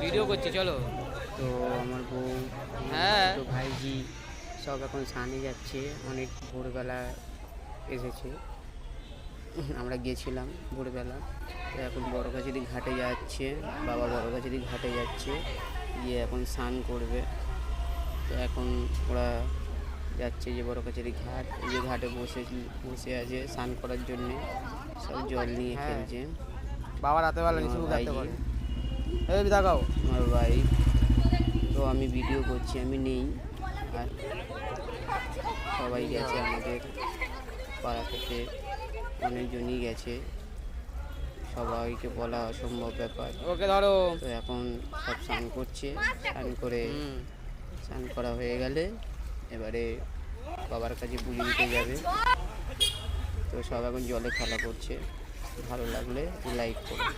Video করছি চলো। তো আমার বউ, হ্যাঁ তো ভাইজি সব এখন স্নানে যাচ্ছে, অনেক ভোরবেলা এসেছে। আমরা গিয়েছিলাম ভোরবেলা। তো এখন বড়গাছিদি ঘাটে যাচ্ছে, বাবা বড়গাছিদি ঘাটে যাচ্ছে, গিয়ে এখন স্নান করবে। তো এখন ওরা যাচ্ছে যে বড়গাছিদি ঘাট, এই যে ঘাটে বসে আছে স্নান করার জন্যে, সব জল নিয়ে খেলছে। বাবা রাতে বেলা আমার নিচু ভাই, করে এই দেখাও আমার ভাই। তো আমি ভিডিও করছি, আমি নেই। আর সবাই গেছে, আমাদের পাড়া থেকে অনেকজনই গেছে, সবাইকে বলা অসম্ভব ব্যাপার। ওকে ধরো। তো এখন সব স্নান করছে, স্নান করা হয়ে গেলে এবারে বাবার কাছে পুজো দিতে যাবে। তো সব এখন জলে খেলা করছে। ভালো লাগলে লাইক করুন।